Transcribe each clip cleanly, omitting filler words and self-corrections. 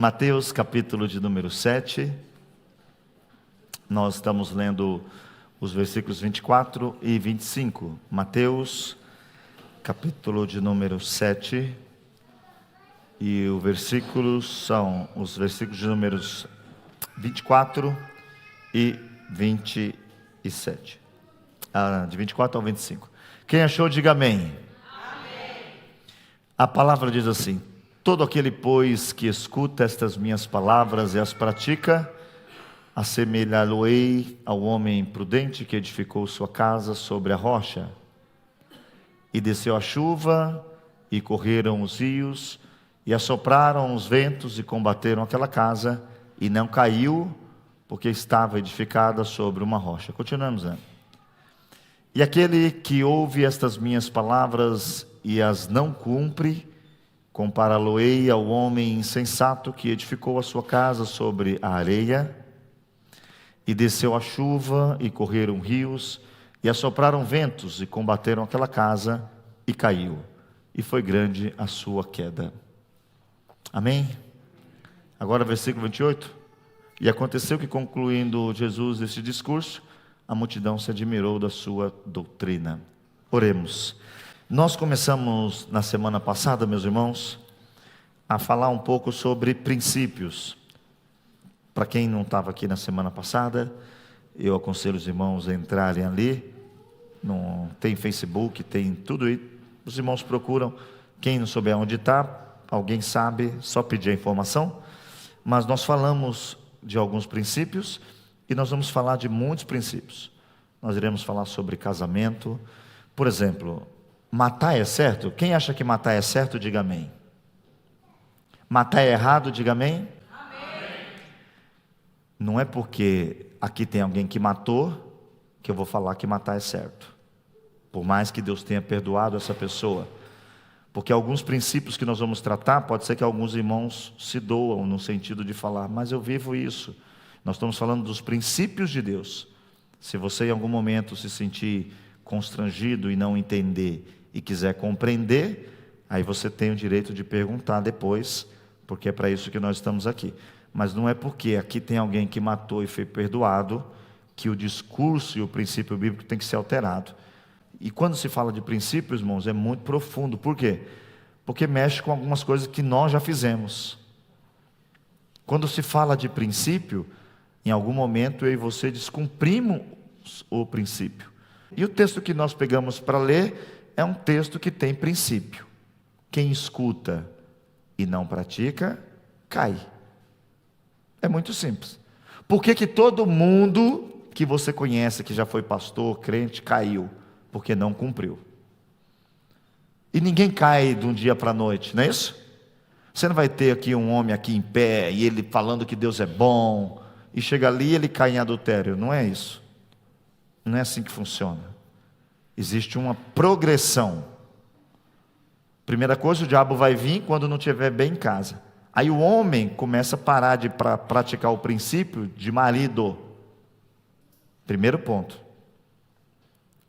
Mateus capítulo de número 7, nós estamos lendo os versículos 24 e 25. Mateus capítulo de número 7, e os versículos são os versículos de números 24 e 27. De 24 ao 25. Quem achou, diga amém. Amém. A palavra diz assim: todo aquele, pois, que escuta estas minhas palavras e as pratica, assemelhá-lo-ei ao homem prudente que edificou sua casa sobre a rocha. E desceu a chuva, e correram os rios, e assopraram os ventos, e combateram aquela casa, e não caiu, porque estava edificada sobre uma rocha. Continuamos, né? E aquele que ouve estas minhas palavras e as não cumpre, compará-lo-ei ao homem insensato que edificou a sua casa sobre a areia. E desceu a chuva, e correram rios, e assopraram ventos, e combateram aquela casa, e caiu. E foi grande a sua queda. Amém? Agora versículo 28. E aconteceu que, concluindo Jesus este discurso, a multidão se admirou da sua doutrina. Oremos. Nós começamos na semana passada, meus irmãos, a falar um pouco sobre princípios. Para quem não estava aqui na semana passada, eu aconselho os irmãos a entrarem ali. Tem Facebook, tem tudo aí. Os irmãos procuram. Quem não souber onde está, alguém sabe, só pedir a informação. Mas nós falamos de alguns princípios, e nós vamos falar de muitos princípios. Nós iremos falar sobre casamento. Por exemplo, matar é certo? Quem acha que matar é certo, diga amém. Matar é errado, diga amém. Amém. Não é porque aqui tem alguém que matou, que eu vou falar que matar é certo. Por mais que Deus tenha perdoado essa pessoa. Porque alguns princípios que nós vamos tratar, pode ser que alguns irmãos se doam no sentido de falar, mas eu vivo isso. Nós estamos falando dos princípios de Deus. Se você em algum momento se sentir constrangido e não entender e quiser compreender, aí você tem o direito de perguntar depois, porque é para isso que nós estamos aqui. Mas não é porque aqui tem alguém que matou e foi perdoado, que o discurso e o princípio bíblico tem que ser alterado. E quando se fala de princípios, irmãos, é muito profundo. Por quê? Porque mexe com algumas coisas que nós já fizemos. Quando se fala de princípio, em algum momento eu e você descumprimos o princípio. E o texto que nós pegamos para ler é um texto que tem princípio. Quem escuta e não pratica, cai. É muito simples. Por que todo mundo que você conhece, que já foi pastor, crente, caiu? Porque não cumpriu. E ninguém cai de um dia para a noite, não é isso? Você não vai ter aqui um homem aqui em pé, e ele falando que Deus é bom, e chega ali e ele cai em adultério. Não é isso. Não é assim que funciona. Existe uma progressão. Primeira coisa, o diabo vai vir quando não estiver bem em casa. Aí o homem começa a parar de praticar o princípio de marido. Primeiro ponto.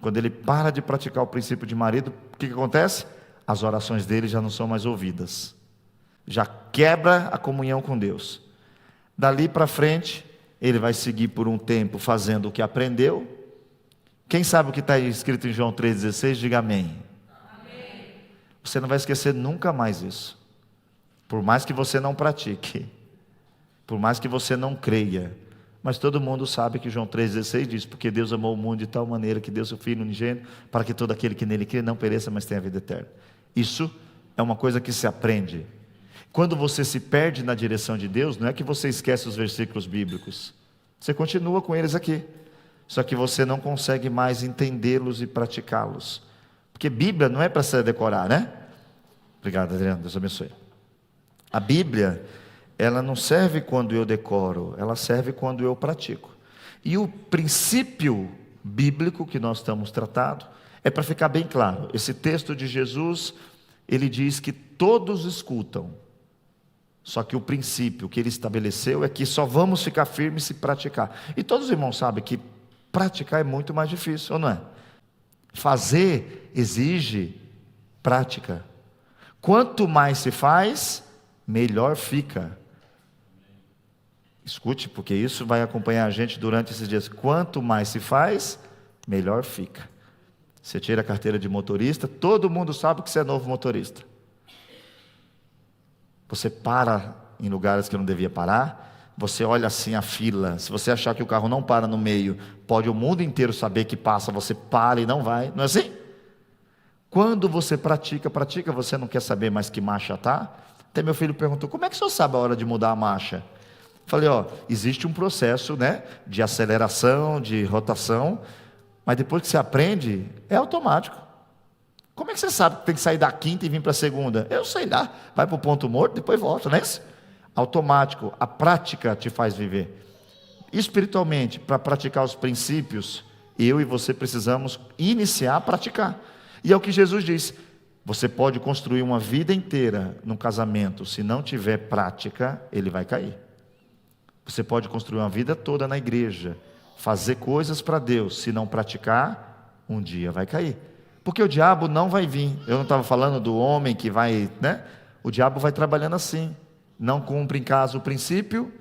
Quando ele para de praticar o princípio de marido, o que acontece? As orações dele já não são mais ouvidas. Já quebra a comunhão com Deus. Dali para frente, ele vai seguir por um tempo fazendo o que aprendeu. Quem sabe o que está escrito em João 3,16, diga amém. Amém. Você não vai esquecer nunca mais isso. Por mais que você não pratique, por mais que você não creia, mas todo mundo sabe que João 3,16 diz: porque Deus amou o mundo de tal maneira que deu seu Filho unigênito, para que todo aquele que nele crê não pereça, mas tenha a vida eterna. Isso é uma coisa que se aprende. Quando você se perde na direção de Deus, não é que você esquece os versículos bíblicos. Você continua com eles aqui. Só que você não consegue mais entendê-los e praticá-los. Porque Bíblia não é para se decorar, né? Obrigado, Adriano. Deus abençoe. A Bíblia, ela não serve quando eu decoro, ela serve quando eu pratico. E o princípio bíblico que nós estamos tratando, é para ficar bem claro. Esse texto de Jesus, ele diz que todos escutam. Só que o princípio que ele estabeleceu é que só vamos ficar firmes se praticar. E todos os irmãos sabem que praticar é muito mais difícil, ou não é? Fazer exige prática. Quanto mais se faz, melhor fica. Escute, porque isso vai acompanhar a gente durante esses dias. Quanto mais se faz, melhor fica. Você tira a carteira de motorista, todo mundo sabe que você é novo motorista. Você para em lugares que não devia parar, você olha assim a fila, se você achar que o carro não para no meio, pode o mundo inteiro saber que passa, você para e não vai, não é assim? Quando você pratica, você não quer saber mais que marcha tá? Até meu filho perguntou, como é que o senhor sabe a hora de mudar a marcha? Falei, existe um processo, né, de aceleração, de rotação, mas depois que você aprende, é automático. Como é que você sabe que tem que sair da quinta e vir para a segunda? Eu sei lá, vai para o ponto morto, depois volta, não é isso? Automático, a prática te faz viver. Espiritualmente, para praticar os princípios, eu e você precisamos iniciar a praticar. E é o que Jesus diz, você pode construir uma vida inteira num casamento, se não tiver prática, ele vai cair. Você pode construir uma vida toda na igreja, fazer coisas para Deus, se não praticar, um dia vai cair. Porque o diabo não vai vir. Eu não estava falando do homem que vai, né? O diabo vai trabalhando assim. Não cumpre em casa o princípio,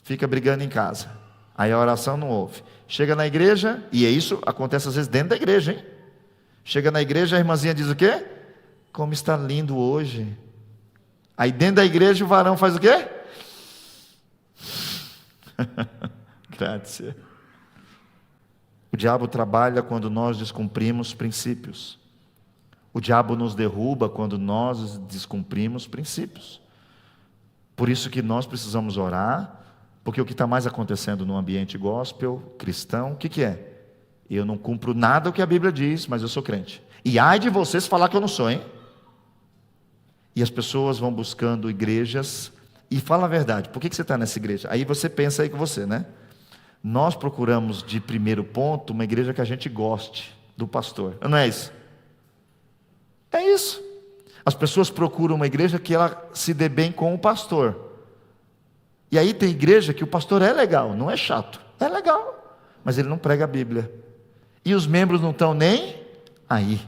fica brigando em casa. Aí a oração não ouve. Chega na igreja, e isso acontece às vezes dentro da igreja, hein? Chega na igreja, a irmãzinha diz o quê? Como está lindo hoje. Aí dentro da igreja o varão faz o quê? Graças. O diabo trabalha quando nós descumprimos princípios. O diabo nos derruba quando nós descumprimos princípios. Por isso que nós precisamos orar, porque o que está mais acontecendo no ambiente gospel, cristão, o que é? Eu não cumpro nada o que a Bíblia diz, mas eu sou crente. E ai de vocês falar que eu não sou, hein? E as pessoas vão buscando igrejas, e fala a verdade, por que você está nessa igreja? Aí você pensa aí com você, né? Nós procuramos de primeiro ponto uma igreja que a gente goste do pastor, não é isso? É isso. As pessoas procuram uma igreja que ela se dê bem com o pastor. E aí tem igreja que o pastor é legal, não é chato, é legal, mas ele não prega a Bíblia. E os membros não estão nem aí.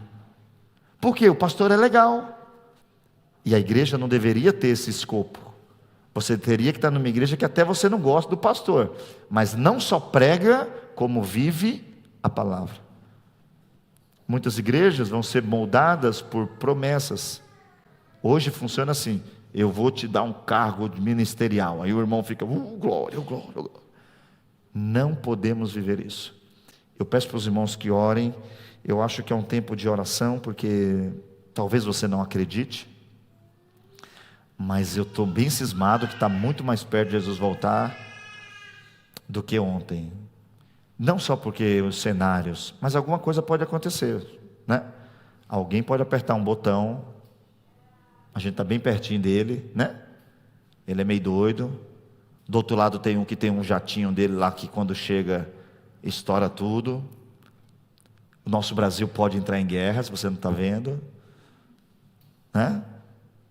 Por quê? O pastor é legal. E a igreja não deveria ter esse escopo. Você teria que estar numa igreja que até você não gosta do pastor, mas não só prega, como vive a palavra. Muitas igrejas vão ser moldadas por promessas. Hoje funciona assim, eu vou te dar um cargo ministerial. Aí o irmão fica, glória, glória, glória. Não podemos viver isso. Eu peço para os irmãos que orem. Eu acho que é um tempo de oração, porque talvez você não acredite, mas eu estou bem cismado que está muito mais perto de Jesus voltar do que ontem. Não só porque os cenários, mas alguma coisa pode acontecer, né? Alguém pode apertar um botão, a gente está bem pertinho dele, né? Ele é meio doido. Do outro lado tem um que tem um jatinho dele lá que quando chega estoura tudo. O nosso Brasil pode entrar em guerra, se você não está vendo, né?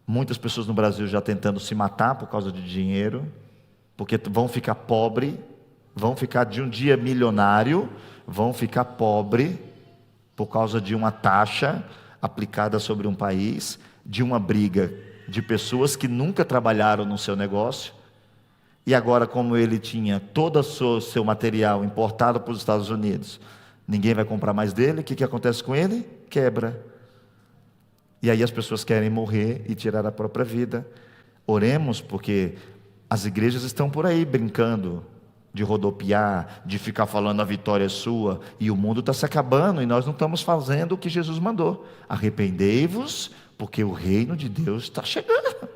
Muitas pessoas no Brasil já tentando se matar por causa de dinheiro, porque vão ficar pobres, vão ficar de um dia milionário, vão ficar pobres por causa de uma taxa aplicada sobre um país, de uma briga de pessoas que nunca trabalharam no seu negócio, e agora como ele tinha todo o seu material importado para os Estados Unidos, ninguém vai comprar mais dele, o que acontece com ele? Quebra. E aí as pessoas querem morrer e tirar a própria vida. Oremos, porque as igrejas estão por aí brincando de rodopiar, de ficar falando a vitória é sua, e o mundo está se acabando, e nós não estamos fazendo o que Jesus mandou. Arrependei-vos, porque o reino de Deus está chegando.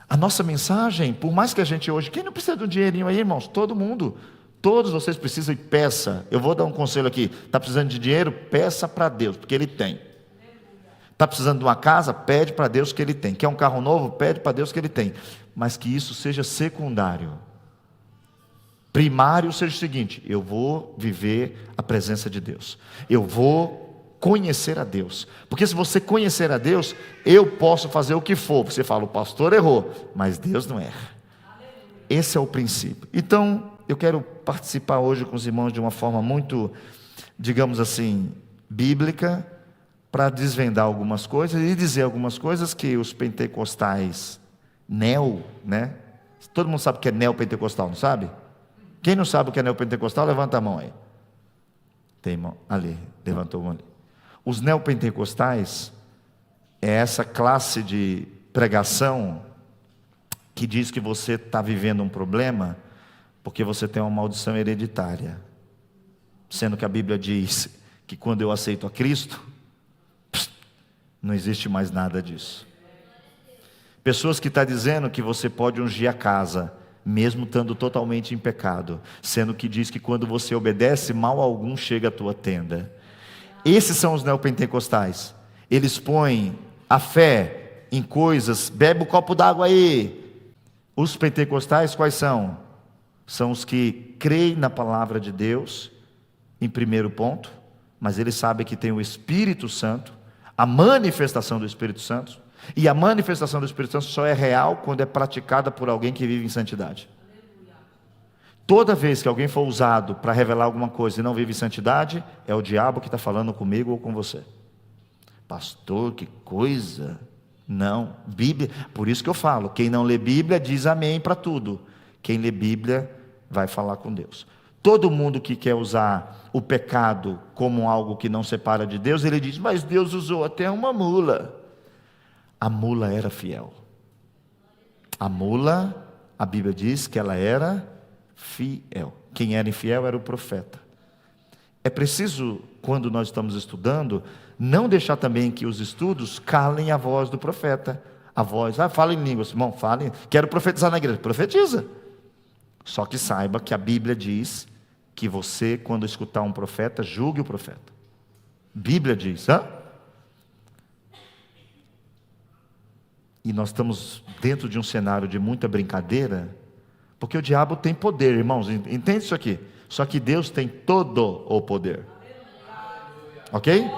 A nossa mensagem, por mais que a gente hoje, quem não precisa de um dinheirinho aí, irmãos? Todo mundo. Todos vocês precisam e peça. Eu vou dar um conselho aqui. Está precisando de dinheiro? Peça para Deus, porque Ele tem. Está precisando de uma casa? Pede para Deus que Ele tem. Quer um carro novo? Pede para Deus que Ele tem. Mas que isso seja secundário. Primário seja o seguinte: eu vou viver a presença de Deus. Eu vou conhecer a Deus. Porque se você conhecer a Deus, eu posso fazer o que for. Você fala, o pastor errou, mas Deus não erra. Esse é o princípio. Então, eu quero participar hoje com os irmãos de uma forma muito, digamos assim, bíblica, para desvendar algumas coisas e dizer algumas coisas que os pentecostais Todo mundo sabe o que é neopentecostal, não sabe? Quem não sabe o que é neopentecostal, levanta a mão aí. Tem mão ali, levantou a mão ali. Os neopentecostais é essa classe de pregação que diz que você está vivendo um problema porque você tem uma maldição hereditária, sendo que a Bíblia diz que quando eu aceito a Cristo, não existe mais nada disso. Pessoas que estão dizendo que você pode ungir a casa, mesmo estando totalmente em pecado, sendo que diz que quando você obedece, mal algum chega à tua tenda. Esses são os neopentecostais. Eles põem a fé em coisas, bebe um copo d'água aí. Os pentecostais quais são? São os que creem na palavra de Deus, em primeiro ponto, mas eles sabem que tem o Espírito Santo, a manifestação do Espírito Santo, e a manifestação do Espírito Santo só é real quando é praticada por alguém que vive em santidade. Toda vez que alguém for usado para revelar alguma coisa e não vive em santidade, é o diabo que está falando comigo ou com você. Pastor, que coisa. Não, Bíblia, por isso que eu falo, quem não lê Bíblia diz amém para tudo. Quem lê Bíblia vai falar com Deus. Todo mundo que quer usar o pecado como algo que não separa de Deus, ele diz, mas Deus usou até uma mula. A mula era fiel. A mula, a Bíblia diz que ela era fiel. Quem era infiel era o profeta. É preciso, quando nós estamos estudando, não deixar também que os estudos calem a voz do profeta. A voz, fala em línguas, irmão, fale. Quero profetizar na igreja, profetiza. Só que saiba que a Bíblia diz que você, quando escutar um profeta, julgue o profeta. Bíblia diz, E nós estamos dentro de um cenário de muita brincadeira, porque o diabo tem poder, irmãos, entende isso aqui? Só que Deus tem todo o poder. Ok?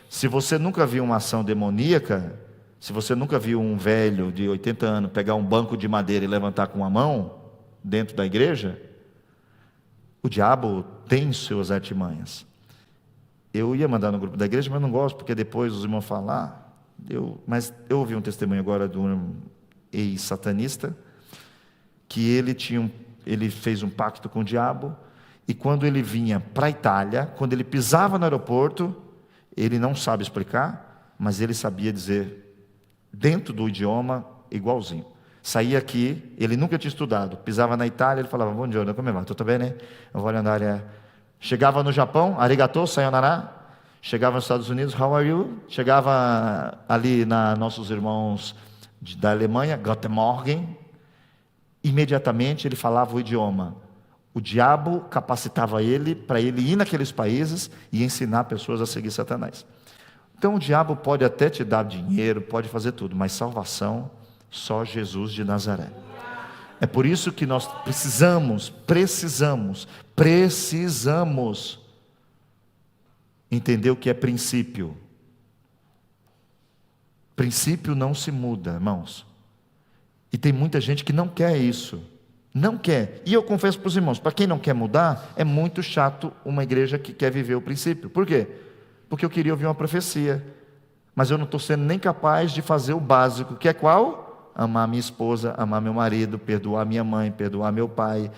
Se você nunca viu uma ação demoníaca, se você nunca viu um velho de 80 anos pegar um banco de madeira e levantar com a mão dentro da igreja, o diabo tem suas artimanhas. Eu ia mandar no grupo da igreja, mas não gosto, porque depois os irmãos falam, mas eu ouvi um testemunho agora de um ex-satanista, que ele fez um pacto com o diabo, e quando ele vinha para a Itália, quando ele pisava no aeroporto, ele não sabe explicar, mas ele sabia dizer, dentro do idioma, igualzinho. Saía aqui, ele nunca tinha estudado, pisava na Itália, ele falava, bom dia, como vai? Tudo bem, né? Eu vou andar. Chegava no Japão, arigatou, sayonara. Chegava nos Estados Unidos, how are you? Chegava ali nossos irmãos da Alemanha, Guten Morgen. Imediatamente ele falava o idioma. O diabo capacitava ele para ele ir naqueles países e ensinar pessoas a seguir Satanás. Então o diabo pode até te dar dinheiro, pode fazer tudo, mas salvação só Jesus de Nazaré. É por isso que nós precisamos entender o que é princípio. Princípio não se muda, irmãos. E tem muita gente que não quer isso. Não quer. E eu confesso para os irmãos, para quem não quer mudar, é muito chato uma igreja que quer viver o princípio. Por quê? Porque eu queria ouvir uma profecia, mas eu não estou sendo nem capaz de fazer o básico, que é qual? Amar minha esposa, amar meu marido, perdoar minha mãe, perdoar meu pai.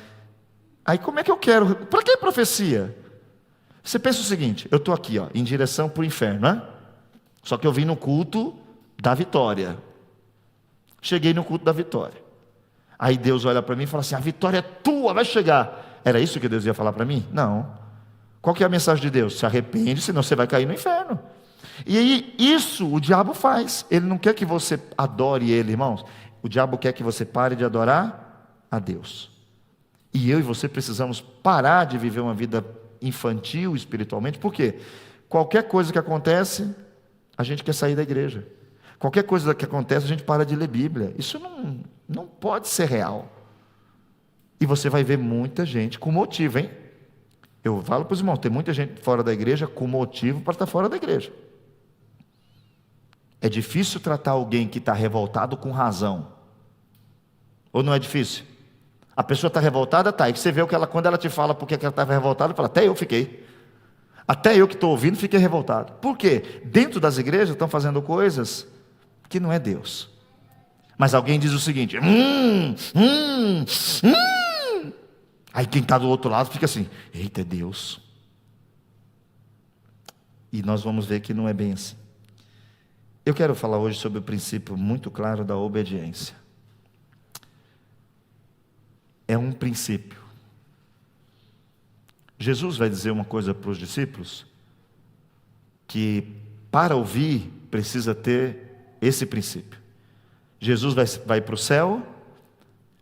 Aí como é que eu quero? Para que profecia? Você pensa o seguinte, eu estou aqui, em direção para o inferno, né? Só que eu vim no culto da vitória. Cheguei no culto da vitória. Aí Deus olha para mim e fala assim, a vitória é tua, vai chegar. Era isso que Deus ia falar para mim? Não. Qual que é a mensagem de Deus? Se arrepende, senão você vai cair no inferno. E aí, isso o diabo faz. Ele não quer que você adore ele, irmãos. O diabo quer que você pare de adorar a Deus. E eu e você precisamos parar de viver uma vida infantil espiritualmente. Por quê? Qualquer coisa que acontece, a gente quer sair da igreja. Qualquer coisa que acontece, a gente para de ler Bíblia. Isso não pode ser real. E você vai ver muita gente com motivo, hein? Eu falo para os irmãos, tem muita gente fora da igreja com motivo para estar fora da igreja. É difícil tratar alguém que está revoltado com razão. Ou não é difícil? A pessoa está revoltada, tá. E você vê quando ela te fala porque ela estava revoltada, fala, até eu fiquei. Até eu que estou ouvindo fiquei revoltado. Por quê? Dentro das igrejas estão fazendo coisas que não é Deus. Mas alguém diz o seguinte: Aí quem está do outro lado fica assim: eita, é Deus. E nós vamos ver que não é bem assim. Eu quero falar hoje sobre o princípio muito claro da obediência. É um princípio. Jesus vai dizer uma coisa para os discípulos, que para ouvir precisa ter esse princípio. Jesus vai para o céu,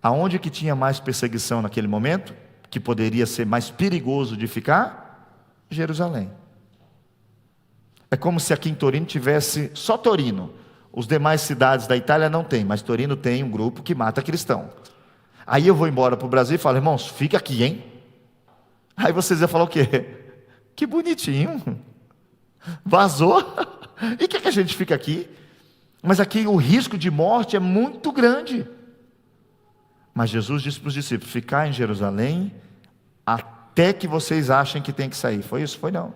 aonde que tinha mais perseguição naquele momento, que poderia ser mais perigoso de ficar? Jerusalém. É como se aqui em Torino tivesse só Torino. Os demais cidades da Itália não tem, mas Torino tem um grupo que mata cristão. Aí eu vou embora para o Brasil e falo: irmãos, fica aqui, hein? Aí vocês iam falar o quê? Que bonitinho. Vazou. E que a gente fica aqui? Mas aqui o risco de morte é muito grande. Mas Jesus disse para os discípulos: ficar em Jerusalém até que vocês achem que tem que sair. Foi isso? Foi não.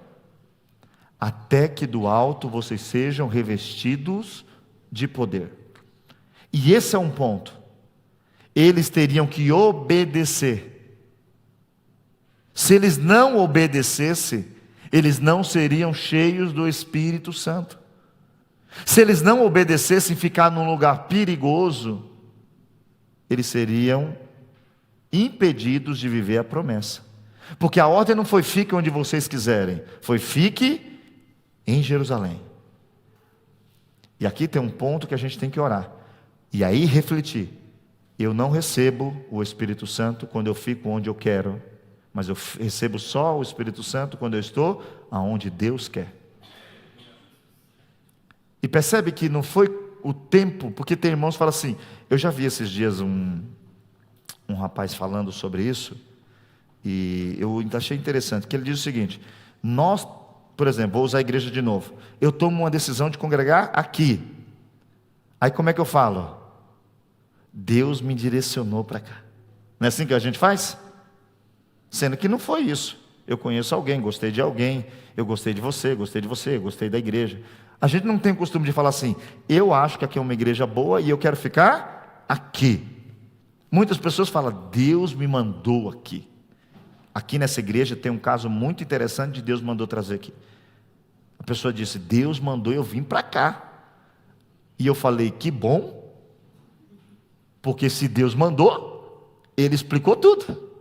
Até que do alto vocês sejam revestidos de poder. E esse é um ponto. Eles teriam que obedecer. Se eles não obedecessem, eles não seriam cheios do Espírito Santo. Se eles não obedecessem, ficar num lugar perigoso, eles seriam impedidos de viver a promessa. Porque a ordem não foi: fique onde vocês quiserem, foi: fique em Jerusalém. E aqui tem um ponto que a gente tem que orar, e aí refletir. Eu não recebo o Espírito Santo quando eu fico onde eu quero, mas eu recebo só o Espírito Santo quando eu estou aonde Deus quer. E percebe que não foi o tempo, porque tem irmãos que falam assim, eu já vi esses dias um rapaz falando sobre isso, e eu achei interessante, que ele diz o seguinte: nós, por exemplo, vou usar a igreja de novo, eu tomo uma decisão de congregar aqui, aí como é que eu falo? Deus me direcionou para cá. Não é assim que a gente faz? Sendo que não foi isso. Eu conheço alguém, gostei de alguém, eu gostei de você, gostei da igreja. A gente não tem o costume de falar assim: eu acho que aqui é uma igreja boa e eu quero ficar aqui. Muitas pessoas falam: Deus me mandou aqui. Aqui nessa igreja tem um caso muito interessante de Deus mandou trazer aqui. A pessoa disse: Deus mandou eu vim para cá. E eu falei: que bom, porque se Deus mandou, Ele explicou tudo.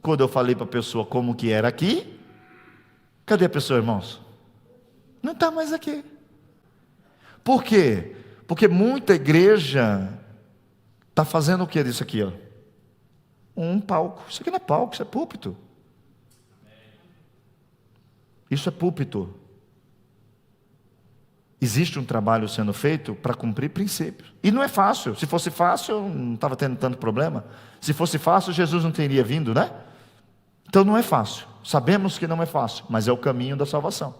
Quando eu falei para a pessoa como que era aqui, cadê a pessoa, irmãos? Não está mais aqui. Por quê? Porque muita igreja está fazendo o que disso aqui, ó? Um palco. Isso aqui não é palco, isso é púlpito. Isso é púlpito. Existe um trabalho sendo feito para cumprir princípios. E não é fácil. Se fosse fácil, eu não estava tendo tanto problema. Se fosse fácil, Jesus não teria vindo, né? Então não é fácil. Sabemos que não é fácil, mas é o caminho da salvação.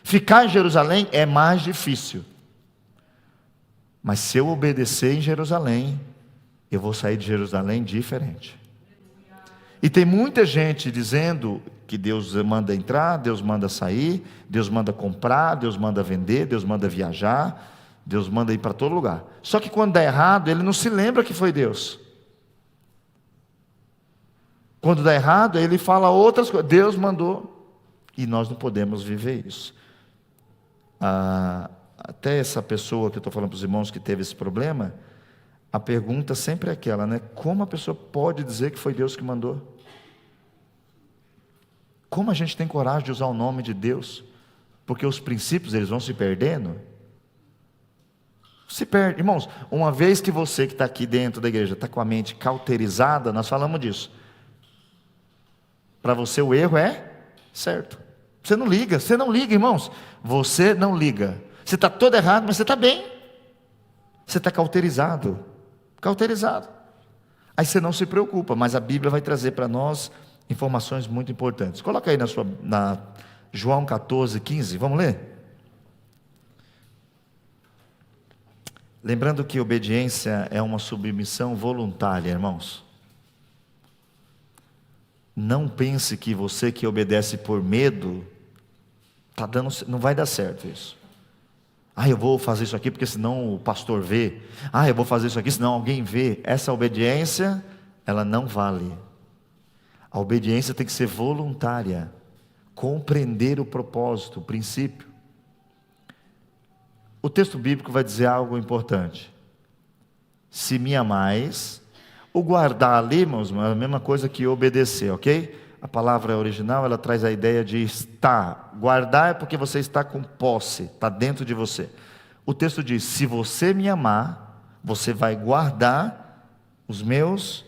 Ficar em Jerusalém é mais difícil. Mas se eu obedecer em Jerusalém, eu vou sair de Jerusalém diferente. E tem muita gente dizendo que Deus manda entrar, Deus manda sair, Deus manda comprar, Deus manda vender, Deus manda viajar, Deus manda ir para todo lugar. Só que quando dá errado, ele não se lembra que foi Deus. Quando dá errado, ele fala outras coisas. Deus mandou. E nós não podemos viver isso. Até essa pessoa que eu estou falando para os irmãos que teve esse problema, a pergunta sempre é aquela, né? Como a pessoa pode dizer que foi Deus que mandou? Como a gente tem coragem de usar o nome de Deus? Porque os princípios, eles vão se perdendo. Se perde. Irmãos, uma vez que você que está aqui dentro da igreja está com a mente cauterizada, nós falamos disso. Para você o erro é certo. Você não liga, irmãos. Você não liga. Você está todo errado, mas você está bem. Você está cauterizado. Cauterizado. Aí você não se preocupa, mas a Bíblia vai trazer para nós informações muito importantes. Coloca aí na João 14, 15, vamos ler? Lembrando que obediência é uma submissão voluntária, irmãos. Não pense que você que obedece por medo, não vai dar certo isso. Ah, eu vou fazer isso aqui porque senão o pastor vê. Ah, eu vou fazer isso aqui senão alguém vê. Essa obediência, ela não vale. A obediência tem que ser voluntária. Compreender o propósito, o princípio. O texto bíblico vai dizer algo importante. Se me amais, o guardar ali, irmãos, é a mesma coisa que obedecer, ok? A palavra original, ela traz a ideia de estar. Guardar é porque você está com posse, está dentro de você. O texto diz, se você me amar, você vai guardar os meus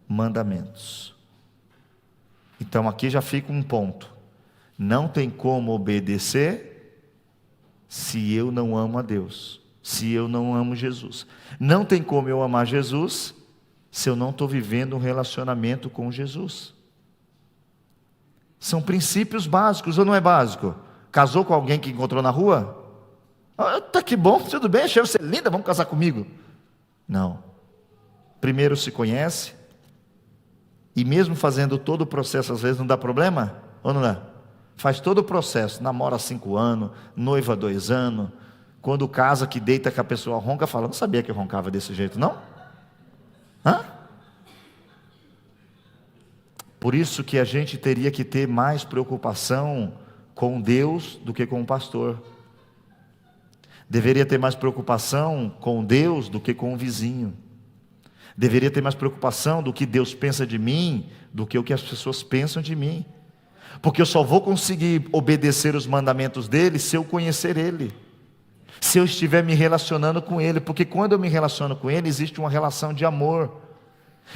mandamentos. Então aqui já fica um ponto. Não tem como obedecer se eu não amo a Deus, se eu não amo Jesus. Não tem como eu amar Jesus se eu não estou vivendo um relacionamento com Jesus. São princípios básicos, ou não é básico? Casou com alguém que encontrou na rua? Ah, tá, que bom, tudo bem, achei você linda, vamos casar comigo. Não. Primeiro se conhece, e mesmo fazendo todo o processo, às vezes não dá problema, ou não dá? Faz todo o processo, namora 5 anos, noiva 2 anos, quando casa que deita que a pessoa ronca, fala, não sabia que eu roncava desse jeito, não? Hã? Por isso que a gente teria que ter mais preocupação com Deus do que com o pastor. Deveria ter mais preocupação com Deus do que com o vizinho. Deveria ter mais preocupação do que Deus pensa de mim, do que o que as pessoas pensam de mim. Porque eu só vou conseguir obedecer os mandamentos dele se eu conhecer ele. Se eu estiver me relacionando com ele. Porque quando eu me relaciono com ele, existe uma relação de amor.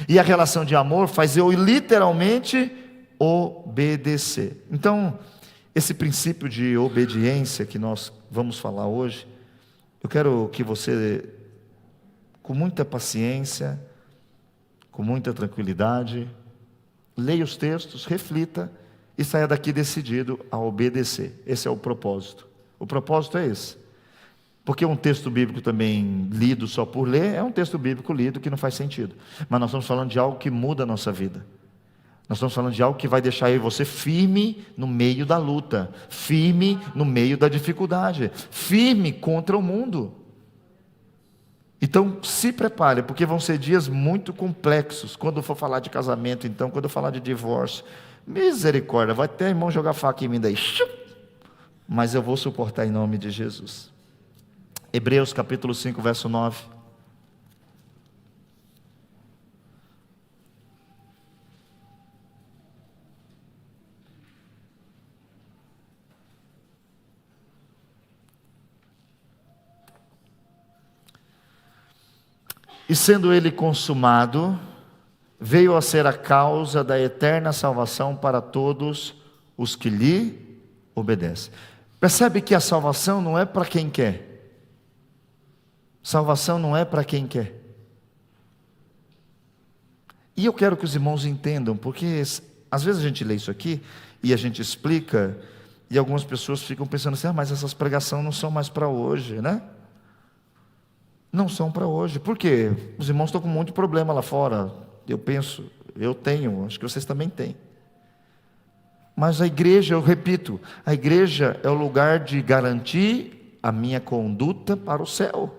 E a relação de amor faz eu literalmente obedecer. Então, esse princípio de obediência que nós vamos falar hoje, eu quero que você, com muita paciência, com muita tranquilidade, leia os textos, reflita e saia daqui decidido a obedecer. Esse é o propósito. O propósito é esse. Porque um texto bíblico também lido só por ler, é um texto bíblico lido que não faz sentido. Mas nós estamos falando de algo que muda a nossa vida. Nós estamos falando de algo que vai deixar eu e você firme no meio da luta, firme no meio da dificuldade, firme contra o mundo. Então se prepare, porque vão ser dias muito complexos. Quando eu for falar de casamento, então, quando eu falar de divórcio, misericórdia, vai ter irmão jogar faca em mim daí. Mas eu vou suportar em nome de Jesus. Hebreus capítulo 5, verso 9. E sendo ele consumado, veio a ser a causa da eterna salvação para todos os que lhe obedecem. Percebe que a salvação não é para quem quer. Salvação não é para quem quer. E eu quero que os irmãos entendam, porque às vezes a gente lê isso aqui e a gente explica, e algumas pessoas ficam pensando assim, mas essas pregações não são mais para hoje, né? Não são para hoje. Por quê? Os irmãos estão com um monte de problema lá fora. Eu penso, eu tenho, acho que vocês também têm. Mas a igreja, eu repito, a igreja é o lugar de garantir a minha conduta para o céu.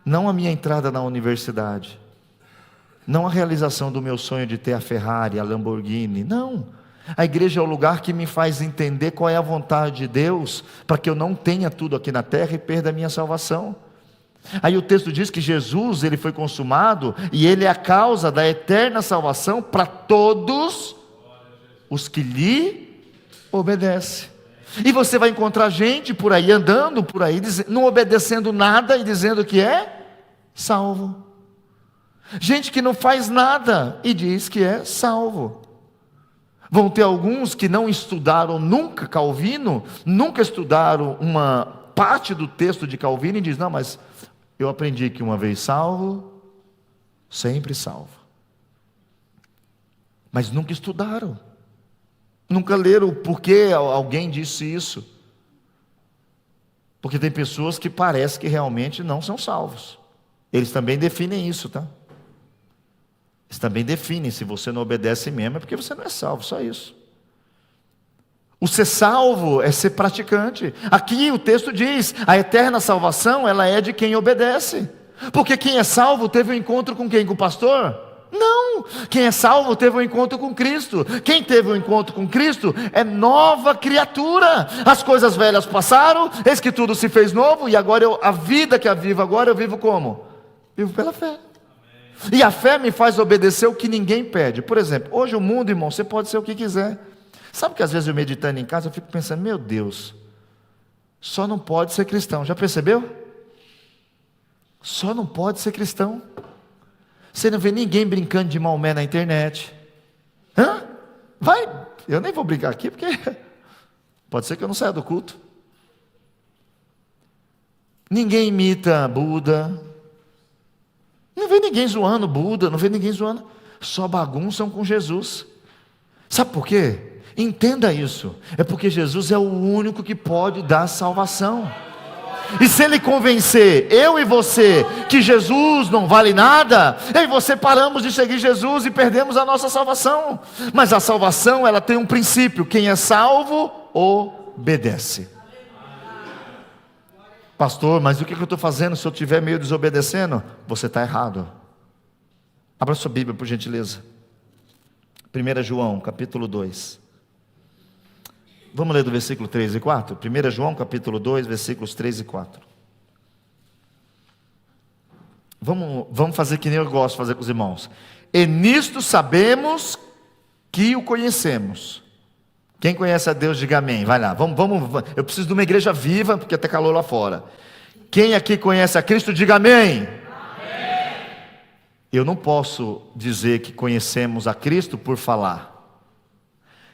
Não a minha entrada na universidade. Não a realização do meu sonho de ter a Ferrari, a Lamborghini. Não. A igreja é o lugar que me faz entender qual é a vontade de Deus, para que eu não tenha tudo aqui na terra e perda a minha salvação. Aí o texto diz que Jesus, ele foi consumado, e ele é a causa da eterna salvação para todos os que lhe obedecem. E você vai encontrar gente por aí, andando por aí, não obedecendo nada e dizendo que é salvo. Gente que não faz nada e diz que é salvo. Vão ter alguns que não estudaram nunca Calvino, nunca estudaram uma parte do texto de Calvino e diz, não, mas eu aprendi que uma vez salvo, sempre salvo. Mas nunca estudaram. Nunca leram o porquê alguém disse isso. Porque tem pessoas que parece que realmente não são salvos. Eles também definem isso, tá? Eles também definem, se você não obedece mesmo, é porque você não é salvo, só isso. O ser salvo é ser praticante. Aqui o texto diz, a eterna salvação, ela é de quem obedece. Porque quem é salvo teve um encontro com quem? Com o pastor? Não, quem é salvo teve um encontro com Cristo. Quem teve um encontro com Cristo é nova criatura. As coisas velhas passaram, eis que tudo se fez novo. E agora a vida que eu vivo agora, eu vivo como? Vivo pela fé. E a fé me faz obedecer o que ninguém pede. Por exemplo, hoje o mundo, irmão, você pode ser o que quiser. Sabe que às vezes eu meditando em casa, eu fico pensando, meu Deus, só não pode ser cristão. Já percebeu? Só não pode ser cristão. Você não vê ninguém brincando de Maomé na internet. Hã? Vai, eu nem vou brincar aqui, porque pode ser que eu não saia do culto. Ninguém imita Buda. Não vê ninguém zoando Buda, não vê ninguém zoando. Só bagunçam com Jesus. Sabe por quê? Entenda isso. É porque Jesus é o único que pode dar salvação. E se Ele convencer eu e você que Jesus não vale nada, eu e você paramos de seguir Jesus e perdemos a nossa salvação. Mas a salvação, ela tem um princípio: quem é salvo, obedece. Pastor, mas o que eu estou fazendo se eu estiver meio desobedecendo? Você está errado. Abra sua Bíblia, por gentileza. 1 João, capítulo 2. Vamos ler do versículo 3 e 4? 1 João, capítulo 2, versículos 3 e 4. Vamos fazer que nem eu gosto de fazer com os irmãos. E nisto sabemos que o conhecemos. Quem conhece a Deus, diga amém. Vai lá, vamos. Eu preciso de uma igreja viva, porque até calor lá fora. Quem aqui conhece a Cristo, diga amém. Amém. Eu não posso dizer que conhecemos a Cristo por falar.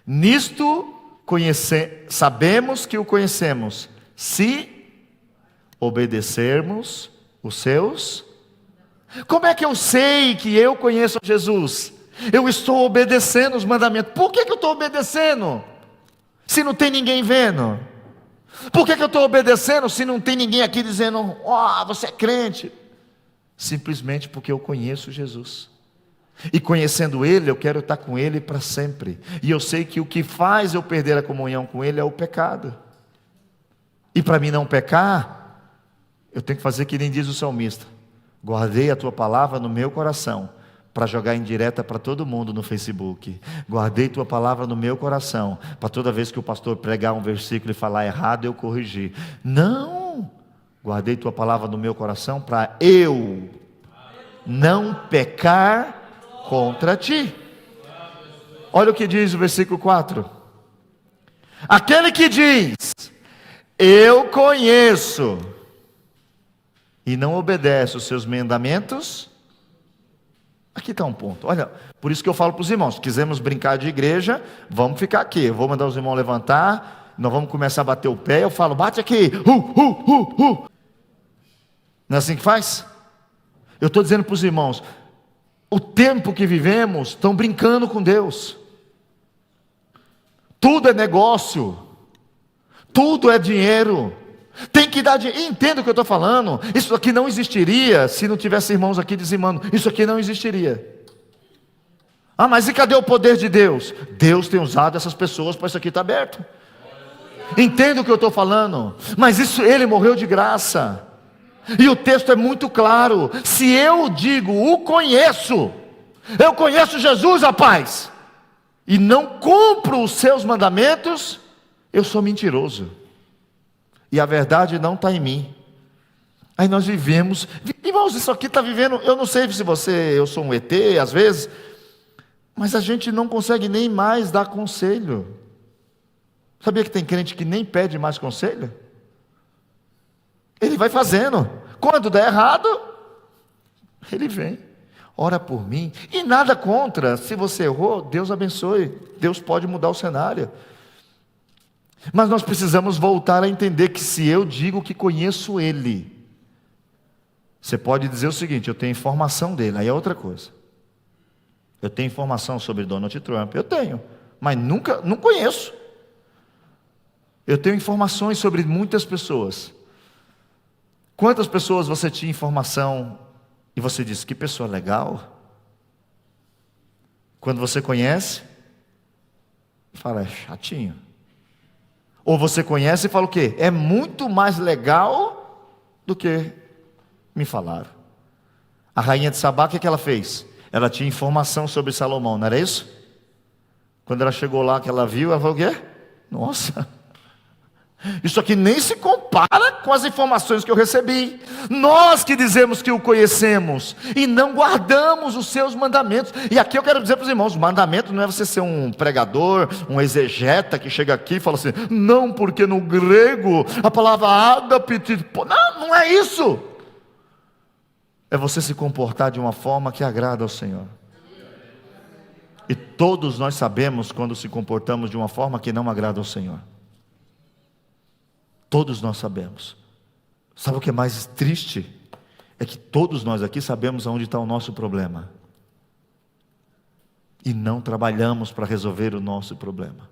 Nisto sabemos que o conhecemos, se obedecermos os seus. Como é que eu sei que eu conheço Jesus? Eu estou obedecendo os mandamentos. Por que eu estou obedecendo? Se não tem ninguém vendo. Por que eu estou obedecendo se não tem ninguém aqui dizendo, você é crente? Simplesmente porque eu conheço Jesus. E conhecendo Ele, eu quero estar com Ele para sempre. E eu sei que o que faz eu perder a comunhão com Ele é o pecado. E para mim não pecar, eu tenho que fazer que nem diz o salmista: guardei a tua palavra no meu coração, para jogar em direta para todo mundo no Facebook. Guardei tua palavra no meu coração, para toda vez que o pastor pregar um versículo e falar errado, eu corrigir. Não! Guardei tua palavra no meu coração para eu não pecar contra ti. Olha o que diz o versículo 4. Aquele que diz, eu conheço, e não obedece os seus mandamentos. Aqui está um ponto. Olha, por isso que eu falo para os irmãos, se quisermos brincar de igreja, vamos ficar aqui. Eu vou mandar os irmãos levantar, nós vamos começar a bater o pé. Eu falo, bate aqui. Não é assim que faz? Eu estou dizendo para os irmãos, o tempo que vivemos, estão brincando com Deus. Tudo é negócio, tudo é dinheiro. Tem que dar dinheiro. Entenda o que eu estou falando. Isso aqui não existiria se não tivesse irmãos aqui dizimando. Isso aqui não existiria. Mas e cadê o poder de Deus? Deus tem usado essas pessoas para isso aqui estar aberto. Entenda o que eu estou falando. Mas isso, Ele morreu de graça. E o texto é muito claro. Se eu digo, o conheço, eu conheço Jesus, rapaz, e não cumpro os seus mandamentos, eu sou mentiroso. E a verdade não está em mim. Aí nós vivemos, irmãos, isso aqui está vivendo, eu não sei se eu sou um ET, às vezes, mas a gente não consegue nem mais dar conselho. Sabia que tem crente que nem pede mais conselho? Ele vai fazendo. Quando der errado, ele vem. Ora por mim. E nada contra. Se você errou, Deus abençoe. Deus pode mudar o cenário. Mas nós precisamos voltar a entender que se eu digo que conheço Ele, você pode dizer o seguinte, eu tenho informação dele. Aí é outra coisa. Eu tenho informação sobre Donald Trump. Eu tenho. Mas não conheço. Eu tenho informações sobre muitas pessoas. Quantas pessoas você tinha informação e você disse, que pessoa legal? Quando você conhece, fala, é chatinho. Ou você conhece e fala o quê? É muito mais legal do que me falaram. A rainha de Sabá, o que ela fez? Ela tinha informação sobre Salomão, não era isso? Quando ela chegou lá, que ela viu, ela falou o quê? Nossa, isso aqui nem se compara com as informações que eu recebi. Nós que dizemos que o conhecemos e não guardamos os seus mandamentos. E aqui eu quero dizer para os irmãos, mandamento não é você ser um pregador, um exegeta que chega aqui e fala assim, não, porque no grego a palavra ágape, não é isso. É você se comportar de uma forma que agrada ao Senhor. E todos nós sabemos quando se comportamos de uma forma que não agrada ao Senhor. Todos nós sabemos. Sabe o que é mais triste? É que todos nós aqui sabemos aonde está o nosso problema. E não trabalhamos para resolver o nosso problema.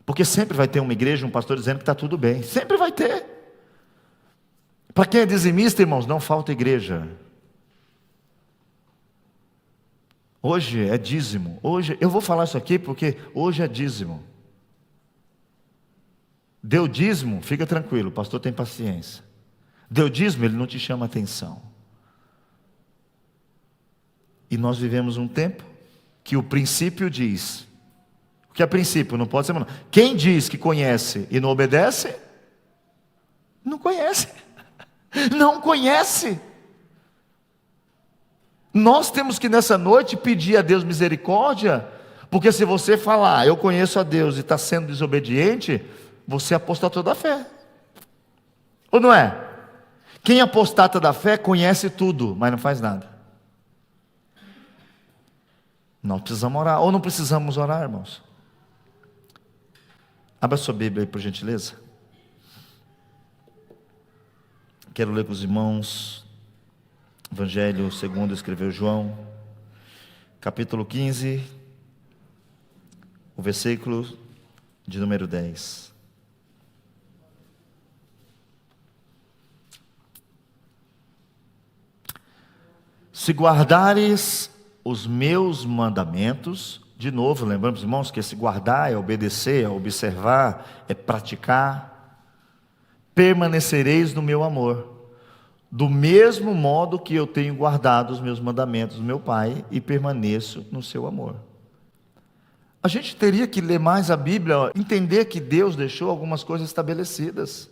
Porque sempre vai ter uma igreja, um pastor dizendo que está tudo bem. Sempre vai ter. Para quem é dizimista, irmãos, não falta igreja. Hoje é dízimo. Hoje, eu vou falar isso aqui porque hoje é dízimo. Deu dízimo, fica tranquilo, o pastor tem paciência. Deu dízimo, ele não te chama atenção. E nós vivemos um tempo que o princípio diz. O que é princípio? Não pode ser. Não. Quem diz que conhece e não obedece, não conhece. Não conhece. Nós temos que nessa noite pedir a Deus misericórdia, porque se você falar, eu conheço a Deus e está sendo desobediente, você apostatou da fé. Ou não é? Quem apostata da fé conhece tudo, mas não faz nada. Nós precisamos orar, ou não precisamos orar, irmãos? Abra sua Bíblia aí, por gentileza. Quero ler com os irmãos Evangelho segundo escreveu João, capítulo 15, o versículo de número 10. Se guardares os meus mandamentos, de novo, lembramos, irmãos, que esse guardar é obedecer, é observar, é praticar, permanecereis no meu amor, do mesmo modo que eu tenho guardado os meus mandamentos do meu Pai e permaneço no seu amor. A gente teria que ler mais a Bíblia, entender que Deus deixou algumas coisas estabelecidas.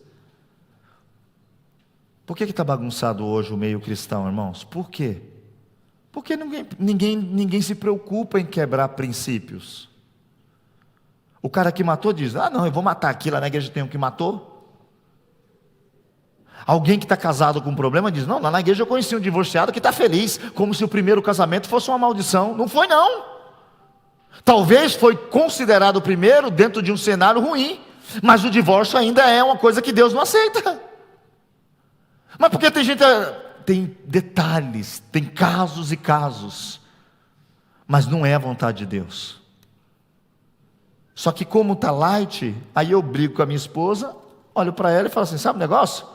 Por que está bagunçado hoje o meio cristão, irmãos? Por quê? Porque ninguém se preocupa em quebrar princípios. O cara que matou diz, não, eu vou matar aqui, lá na igreja tem um que matou. Alguém que está casado com um problema diz, não, lá na igreja eu conheci um divorciado que está feliz, como se o primeiro casamento fosse uma maldição. Não foi não. Talvez foi considerado o primeiro dentro de um cenário ruim, mas o divórcio ainda é uma coisa que Deus não aceita. Mas porque tem gente... Tem detalhes, tem casos e casos, mas não é a vontade de Deus. Só que como está light, aí eu brigo com a minha esposa, olho para ela e falo assim, sabe o negócio?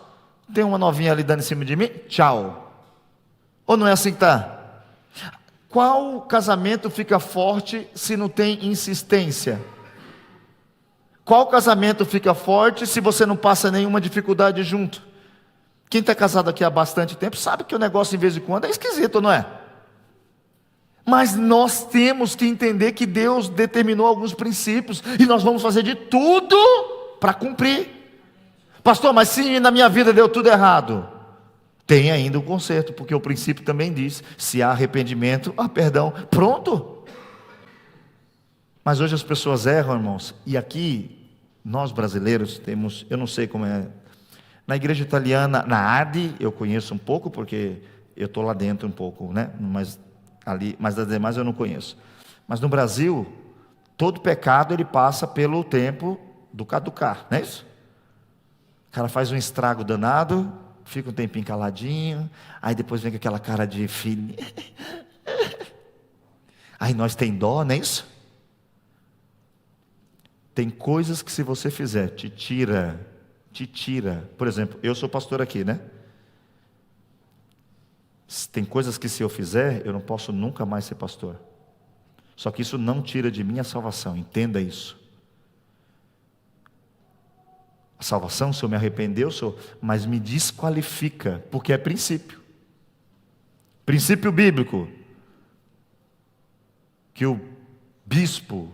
Tem uma novinha ali dando em cima de mim, tchau. Ou não é assim que está? Qual casamento fica forte se não tem insistência? Qual casamento fica forte se você não passa nenhuma dificuldade junto? Quem está casado aqui há bastante tempo sabe que o negócio de vez em quando é esquisito, não é? Mas nós temos que entender que Deus determinou alguns princípios e nós vamos fazer de tudo para cumprir. Pastor, mas se na minha vida deu tudo errado, tem ainda um conserto, porque o princípio também diz, se há arrependimento, há perdão, pronto. Mas hoje as pessoas erram, irmãos, e aqui nós brasileiros temos, eu não sei como é. Na igreja italiana, na ADE, eu conheço um pouco, porque eu estou lá dentro um pouco, né? Mas das demais eu não conheço. Mas no Brasil, todo pecado ele passa pelo tempo do caducar, não é isso? O cara faz um estrago danado, fica um tempinho caladinho, aí depois vem com aquela cara de filho. Aí nós tem dó, não é isso? Tem coisas que se você fizer, te tira. Por exemplo, eu sou pastor aqui, né? Tem coisas que se eu fizer, eu não posso nunca mais ser pastor. Só que isso não tira de mim a salvação, entenda isso. A salvação, se eu me arrepender, eu sou, mas me desqualifica, porque é princípio. Princípio bíblico. Que o bispo,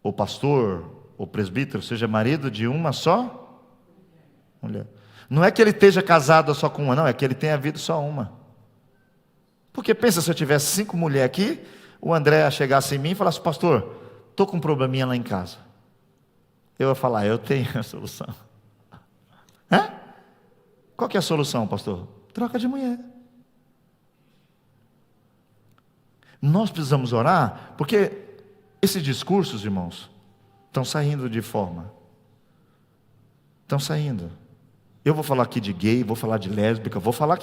ou pastor, ou presbítero, seja marido de uma só mulher. Não é que ele esteja casado só com uma, não, é que ele tenha havido só uma. Porque pensa, se eu tivesse 5 mulheres aqui, o André chegasse em mim e falasse, pastor, estou com um probleminha lá em casa. Eu ia falar, eu tenho a solução. Hã? Qual que é a solução, pastor? Troca de mulher. Nós precisamos orar, porque esses discursos, irmãos, estão saindo de forma. Estão saindo. Eu vou falar aqui de gay, vou falar de lésbica, vou falar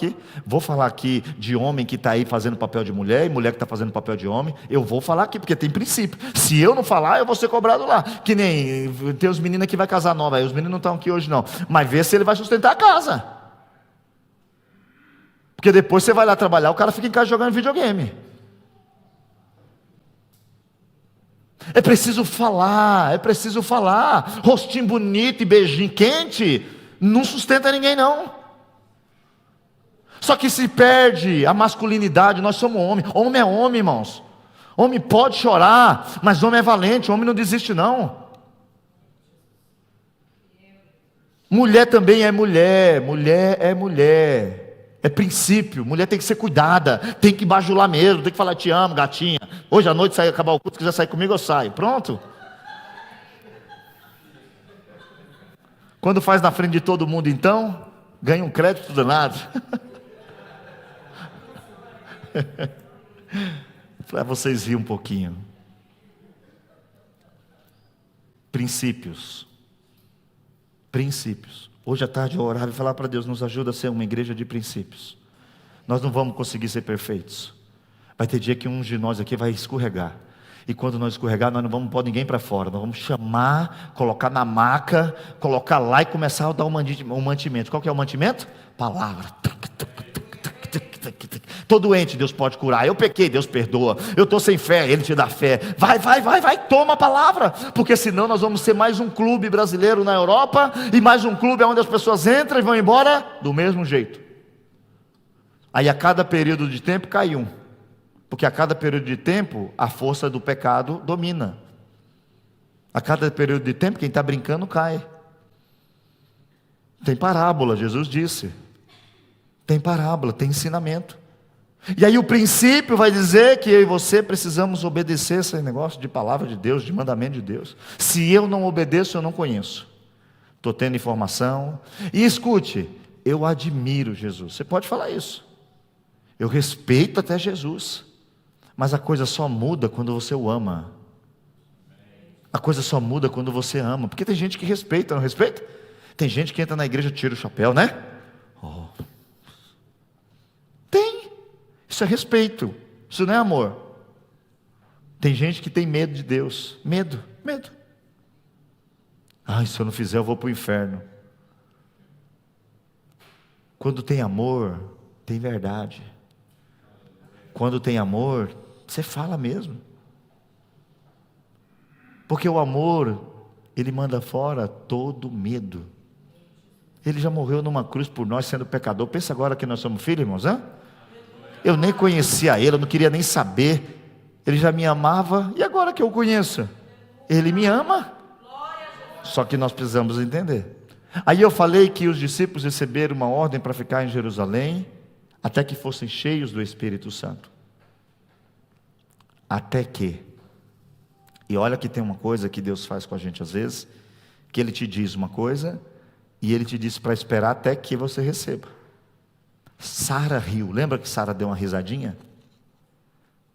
aqui de homem que está aí fazendo papel de mulher, e mulher que está fazendo papel de homem, eu vou falar aqui, porque tem princípio. Se eu não falar, eu vou ser cobrado lá. Que nem tem os meninos que vai casar nova, aí os meninos não estão aqui hoje não, mas vê se ele vai sustentar a casa. Porque depois você vai lá trabalhar, o cara fica em casa jogando videogame. É preciso falar. Rostinho bonito e beijinho quente não sustenta ninguém não. Só que se perde a masculinidade. Nós somos homem. Homem é homem, irmãos. Homem pode chorar, mas homem é valente. Homem não desiste não. Mulher também é mulher. Mulher é mulher. É princípio. Mulher tem que ser cuidada, tem que bajular mesmo, tem que falar te amo, gatinha. Hoje à noite, sai acabar o culto, se quiser sair comigo, eu saio. Pronto. Quando faz na frente de todo mundo, então, ganha um crédito danado. Para vocês rirem um pouquinho. Princípios. Hoje à tarde eu orava e falava para Deus, nos ajuda a ser uma igreja de princípios. Nós não vamos conseguir ser perfeitos. Vai ter dia que um de nós aqui vai escorregar. E quando nós escorregar, nós não vamos pôr ninguém para fora. Nós vamos chamar, colocar na maca, colocar lá e começar a dar um mantimento. Qual que é o mantimento? Palavra. Estou doente, Deus pode curar. Eu pequei, Deus perdoa. Eu estou sem fé, Ele te dá fé. Vai, toma a palavra. Porque senão nós vamos ser mais um clube brasileiro na Europa, e mais um clube onde as pessoas entram e vão embora do mesmo jeito. Aí a cada período de tempo cai um. Porque a cada período de tempo, a força do pecado domina. A cada período de tempo, quem está brincando cai. Tem parábola, Jesus disse. Tem parábola, tem ensinamento. E aí o princípio vai dizer que eu e você precisamos obedecer esse negócio de palavra de Deus, de mandamento de Deus. Se eu não obedeço, eu não conheço. Estou tendo informação. E escute, eu admiro Jesus. Você pode falar isso. Eu respeito até Jesus. Mas a coisa só muda quando você o ama. A coisa só muda quando você ama. Porque tem gente que respeita, não respeita? Tem gente que entra na igreja e tira o chapéu, né? Oh. Tem. Isso é respeito. Isso não é amor. Tem gente que tem medo de Deus. Medo. Ai, se eu não fizer eu vou para o inferno. Quando tem amor, tem verdade. Quando tem amor, você fala mesmo. Porque o amor, ele manda fora todo medo. Ele já morreu numa cruz por nós, sendo pecador. Pensa agora que nós somos filhos, irmãos, hein? Eu nem conhecia ele, eu não queria nem saber. Ele já me amava, e agora que eu o conheço? Ele me ama. Só que nós precisamos entender. Aí eu falei que os discípulos receberam uma ordem para ficar em Jerusalém, até que fossem cheios do Espírito Santo. Até que. E olha que tem uma coisa que Deus faz com a gente às vezes, que Ele te diz uma coisa, e Ele te diz para esperar até que você receba. Sara riu. Lembra que Sara deu uma risadinha?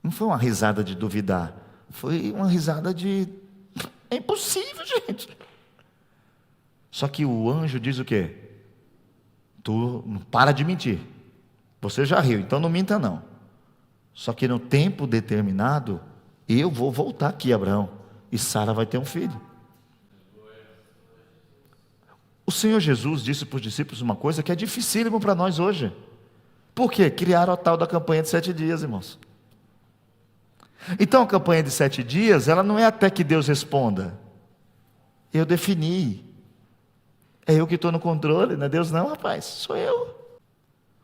Não foi uma risada de duvidar, foi uma risada de... É impossível, gente. Só que o anjo diz o quê? Tu não para de mentir. Você já riu, então não minta não. Só que no tempo determinado, eu vou voltar aqui, Abraão, e Sara vai ter um filho. O Senhor Jesus disse para os discípulos uma coisa que é dificílimo para nós hoje. Por quê? Criaram a tal da campanha de 7 dias, irmãos. Então a campanha de 7 dias, ela não é até que Deus responda. Eu defini. É eu que estou no controle, não é Deus não, rapaz, sou eu.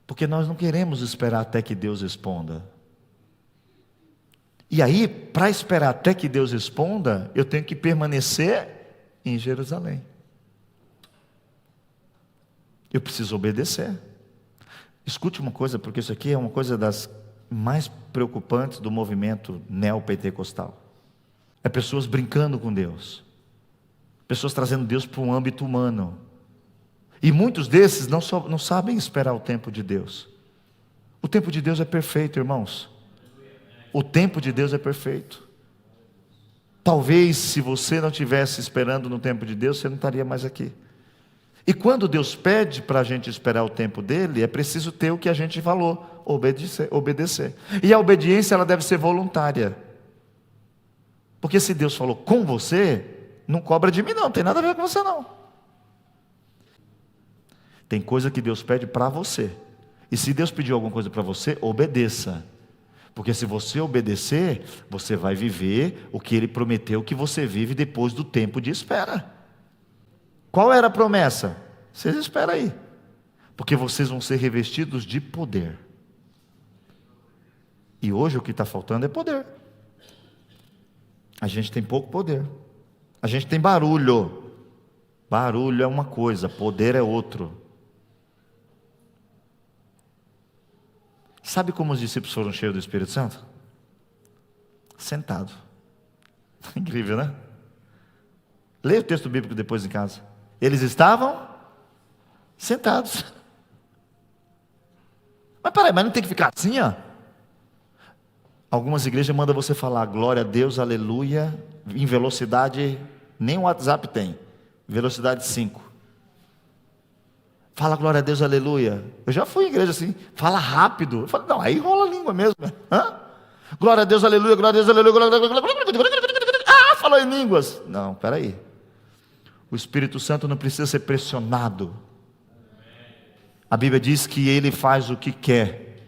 Porque nós não queremos esperar até que Deus responda. E aí, para esperar até que Deus responda, eu tenho que permanecer em Jerusalém. Eu preciso obedecer. Escute uma coisa, porque isso aqui é uma coisa das mais preocupantes do movimento neopentecostal. É pessoas brincando com Deus. Pessoas trazendo Deus para um âmbito humano. E muitos desses não sabem esperar o tempo de Deus. O tempo de Deus é perfeito, irmãos. O tempo de Deus é perfeito. Talvez se você não estivesse esperando no tempo de Deus, você não estaria mais aqui. E quando Deus pede para a gente esperar o tempo dele, é preciso ter o que a gente falou, obedecer. E a obediência ela deve ser voluntária. Porque se Deus falou com você, não cobra de mim não, tem nada a ver com você não. Tem coisa que Deus pede para você. E se Deus pediu alguma coisa para você, obedeça. Porque se você obedecer, você vai viver o que Ele prometeu que você vive depois do tempo de espera. Qual era a promessa? Vocês esperam aí. Porque vocês vão ser revestidos de poder. E hoje o que está faltando é poder. A gente tem pouco poder. A gente tem barulho. Barulho é uma coisa, poder é outro. Sabe como os discípulos foram cheios do Espírito Santo? Sentado. Incrível, né? Leia o texto bíblico depois em casa. Eles estavam sentados. Mas peraí, mas não tem que ficar assim, ó? Algumas igrejas mandam você falar glória a Deus, aleluia, em velocidade, nem o WhatsApp tem, velocidade 5. Fala glória a Deus, aleluia. Eu já fui em igreja assim, fala rápido. Eu falei, não, aí rola a língua mesmo. Hã? Glória a Deus, aleluia, glória a Deus, aleluia, glória a Deus. Ah, falou em línguas. Não, peraí. O Espírito Santo não precisa ser pressionado. A Bíblia diz que Ele faz o que quer,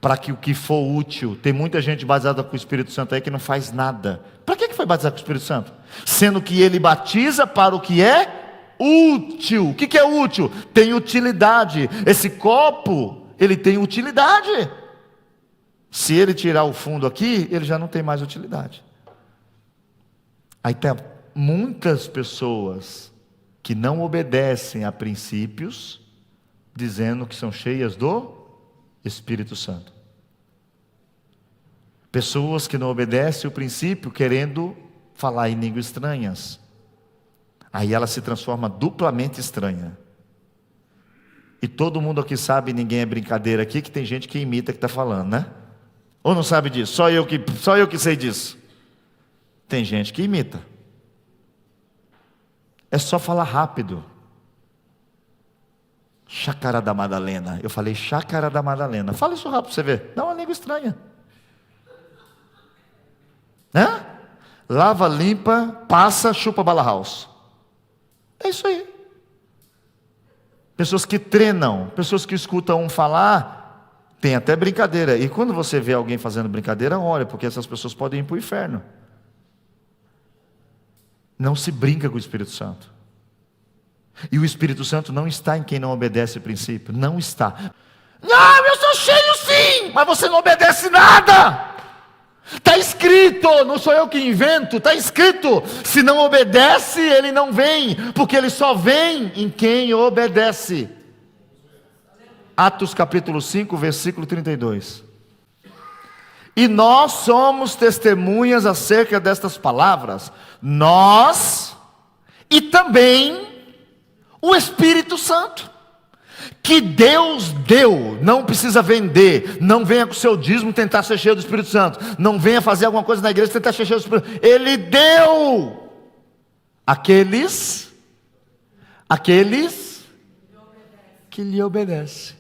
para que o que for útil. Tem muita gente batizada com o Espírito Santo aí que não faz nada. Para que foi batizado com o Espírito Santo? Sendo que Ele batiza para o que é útil. O que é útil? Tem utilidade. Esse copo, ele tem utilidade. Se ele tirar o fundo aqui, ele já não tem mais utilidade. Aí tem muitas pessoas que não obedecem a princípios, dizendo que são cheias do Espírito Santo. Pessoas que não obedecem o princípio, querendo falar em línguas estranhas. Aí ela se transforma duplamente estranha. E todo mundo aqui sabe, ninguém é brincadeira aqui, que tem gente que imita que está falando, né? Ou não sabe disso? Só eu que sei disso. Tem gente que imita. É só falar rápido. Chácara da Madalena. Eu falei Chácara da Madalena. Fala isso rápido para você ver. Dá uma língua estranha. Né? Lava, limpa, passa, chupa bala house. É isso aí. Pessoas que treinam, pessoas que escutam um falar, tem até brincadeira. E quando você vê alguém fazendo brincadeira, olha, porque essas pessoas podem ir para o inferno. Não se brinca com o Espírito Santo. E o Espírito Santo não está em quem não obedece o princípio. Não está. Não, eu sou cheio sim, mas você não obedece nada. Está escrito, não sou eu que invento, está escrito, se não obedece, ele não vem, porque ele só vem em quem obedece. Atos capítulo 5, versículo 32. E nós somos testemunhas acerca destas palavras, nós e também o Espírito Santo, que Deus deu. Não precisa vender, não venha com o seu dízimo tentar ser cheio do Espírito Santo, não venha fazer alguma coisa na igreja tentar ser cheio do Espírito Santo. Ele deu aqueles que lhe obedecem.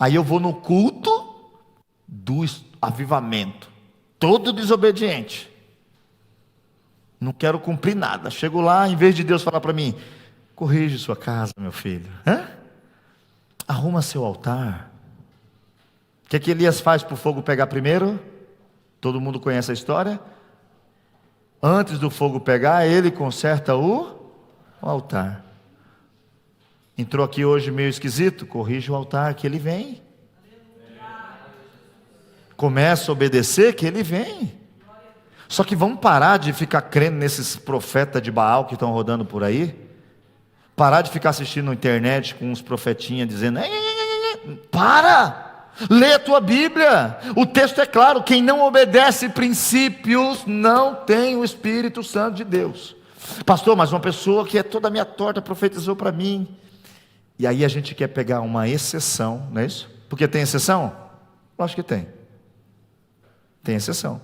Aí eu vou no culto do avivamento, todo desobediente, não quero cumprir nada, chego lá, em vez de Deus falar para mim, corrige sua casa, meu filho. Arruma seu altar. O que é que Elias faz para o fogo pegar primeiro? Todo mundo conhece a história? Antes do fogo pegar, ele conserta o altar. Entrou aqui hoje meio esquisito? Corrige o altar que ele vem. Começa a obedecer que ele vem. Só que vamos parar de ficar crendo nesses profetas de Baal que estão rodando por aí. Parar de ficar assistindo na internet com uns profetinhas dizendo: para! Lê a tua Bíblia. O texto é claro: quem não obedece princípios não tem o Espírito Santo de Deus. Pastor, mas uma pessoa que é toda minha torta profetizou para mim. E aí a gente quer pegar uma exceção, não é isso? Porque tem exceção? Eu acho que tem. Tem exceção.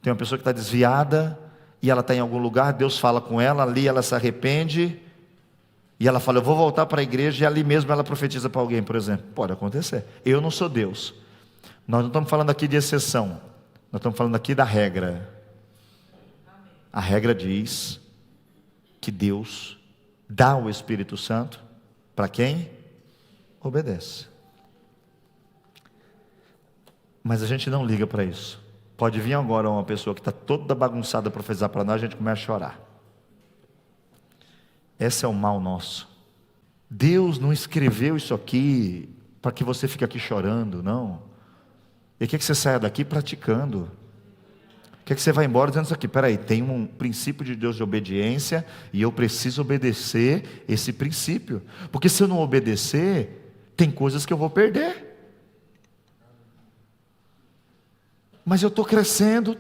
Tem uma pessoa que está desviada e ela está em algum lugar, Deus fala com ela, ali ela se arrepende e ela fala: eu vou voltar para a igreja, e ali mesmo ela profetiza para alguém, por exemplo. Pode acontecer. Eu não sou Deus. Nós não estamos falando aqui de exceção, nós estamos falando aqui da regra. A regra diz que Deus dá o Espírito Santo para quem obedece. Mas a gente não liga para isso. Pode vir agora uma pessoa que está toda bagunçada para profetizar para nós, a gente começa a chorar. Esse é o mal nosso. Deus não escreveu isso aqui para que você fique aqui chorando, não. Ele quer que você saia daqui praticando. Quer que você vá embora dizendo isso aqui: peraí, tem um princípio de Deus de obediência, e eu preciso obedecer esse princípio. Porque se eu não obedecer, tem coisas que eu vou perder. Mas eu estou crescendo.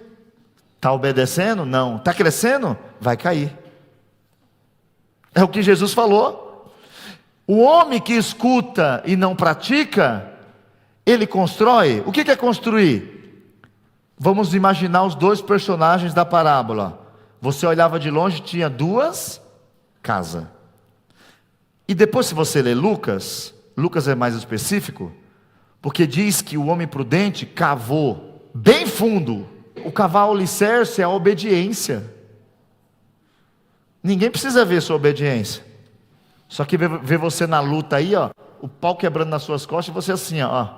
Está obedecendo? Não. Está crescendo? Vai cair. É o que Jesus falou. O homem que escuta e não pratica, ele constrói. O que é construir? Vamos imaginar os dois personagens da parábola. Você olhava de longe, tinha duas casas. E depois, se você ler Lucas, Lucas é mais específico, porque diz que o homem prudente cavou bem fundo. O cavar o alicerce é a obediência. Ninguém precisa ver sua obediência. Só que ver você na luta aí, ó, o pau quebrando nas suas costas, e você assim, ó,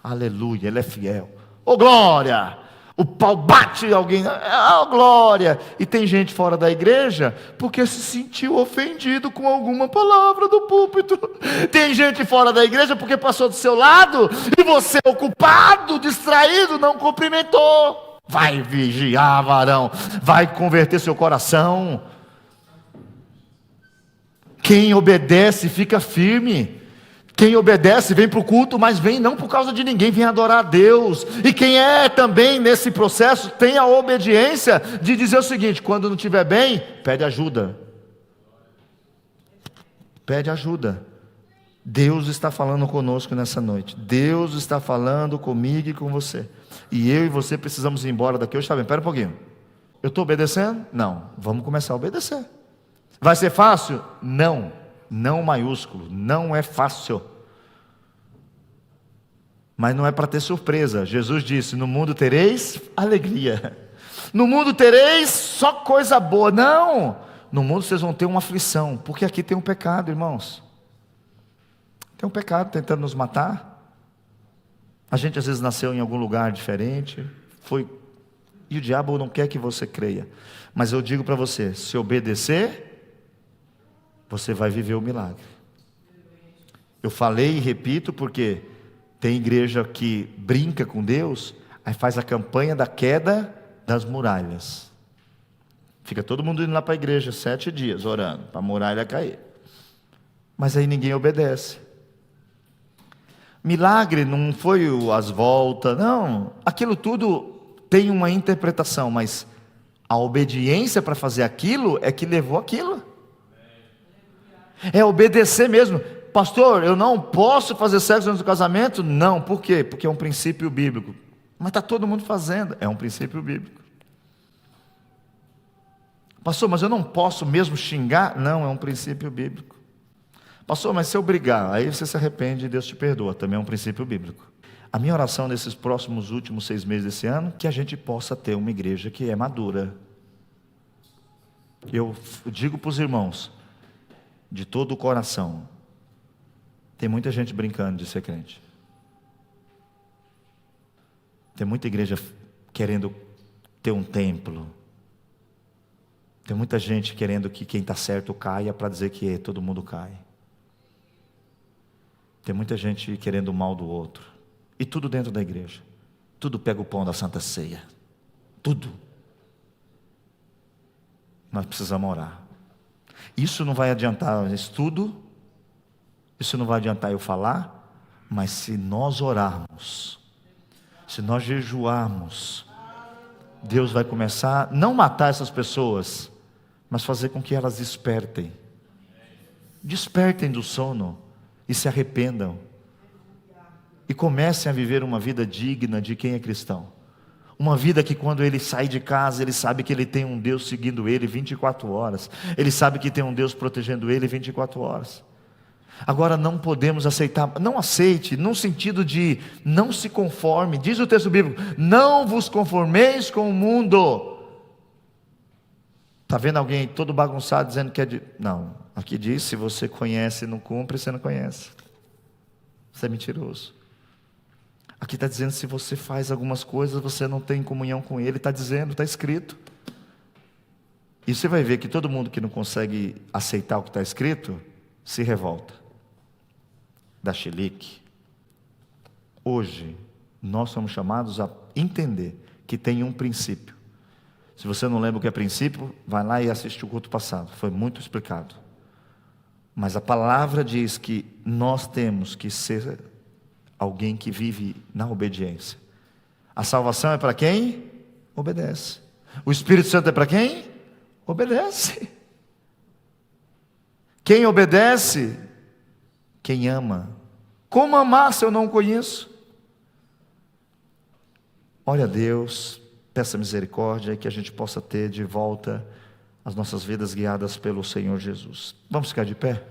aleluia, ele é fiel. Ô glória! O pau bate em alguém, ô glória! E tem gente fora da igreja porque se sentiu ofendido com alguma palavra do púlpito. Tem gente fora da igreja porque passou do seu lado e você, ocupado, distraído, não cumprimentou. Vai vigiar, varão, vai converter seu coração. Quem obedece fica firme. Quem obedece vem para o culto, mas vem não por causa de ninguém, vem adorar a Deus. E quem é também nesse processo tem a obediência de dizer o seguinte: quando não estiver bem, pede ajuda. Pede ajuda. Deus está falando conosco nessa noite. Deus está falando comigo e com você. E eu e você precisamos ir embora daqui hoje. Está bem, espera um pouquinho. Eu estou obedecendo? Não. Vamos começar a obedecer. Vai ser fácil? Não. Não maiúsculo, não é fácil. Mas não é para ter surpresa. Jesus disse: no mundo tereis alegria. No mundo tereis só coisa boa. Não, no mundo vocês vão ter uma aflição. Porque aqui tem um pecado, irmãos. Tem um pecado tentando nos matar. A gente às vezes nasceu em algum lugar diferente. E o diabo não quer que você creia. Mas eu digo para você: se obedecer, você vai viver o milagre. Eu falei e repito porque tem igreja que brinca com Deus, aí faz a campanha da queda das muralhas. Fica todo mundo indo lá para a igreja 7 dias orando para a muralha cair. Mas aí ninguém obedece. Milagre não foi as voltas, não. Aquilo tudo tem uma interpretação, mas a obediência para fazer aquilo é que levou aquilo. É obedecer mesmo. Pastor, eu não posso fazer sexo antes do casamento? Não, por quê? Porque é um princípio bíblico. Mas está todo mundo fazendo, é um princípio bíblico. Pastor, mas eu não posso mesmo xingar? Não, é um princípio bíblico. Pastor, mas se eu brigar, aí você se arrepende e Deus te perdoa, também é um princípio bíblico. A minha oração nesses próximos últimos 6 meses desse ano, que a gente possa ter uma igreja que é madura. Eu digo para os irmãos, de todo o coração, tem muita gente brincando de ser crente. Tem muita igreja querendo ter um templo. Tem muita gente querendo que quem está certo caia para dizer que todo mundo cai. Tem muita gente querendo o mal do outro. E tudo dentro da igreja. Tudo pega o pão da Santa Ceia. Tudo. Nós precisamos orar. Isso não vai adiantar estudo. Isso não vai adiantar eu falar. Mas se nós orarmos, se nós jejuarmos, Deus vai começar, não matar essas pessoas, mas fazer com que elas despertem. Despertem do sono e se arrependam. E comecem a viver uma vida digna de quem é cristão. Uma vida que quando ele sai de casa, ele sabe que ele tem um Deus seguindo ele 24 horas. Ele sabe que tem um Deus protegendo ele 24 horas. Agora não podemos aceitar, não aceite, no sentido de não se conforme. Diz o texto bíblico, não vos conformeis com o mundo. Está vendo alguém todo bagunçado dizendo que é de... Não, aqui diz, se você conhece e não cumpre, você não conhece. Você é mentiroso. Aqui está dizendo, se você faz algumas coisas, você não tem comunhão com Ele. Está dizendo, está escrito. E você vai ver que todo mundo que não consegue aceitar o que está escrito, se revolta. Dá chilique. Hoje, nós somos chamados a entender que tem um princípio. Se você não lembra o que é princípio, vai lá e assiste o culto passado. Foi muito explicado. Mas a palavra diz que nós temos que ser alguém que vive na obediência. A salvação é para quem? Obedece. O Espírito Santo é para quem? Obedece. Quem obedece? Quem ama. Como amar se eu não conheço? Ore a Deus, peça misericórdia e que a gente possa ter de volta as nossas vidas guiadas pelo Senhor Jesus. Vamos ficar de pé?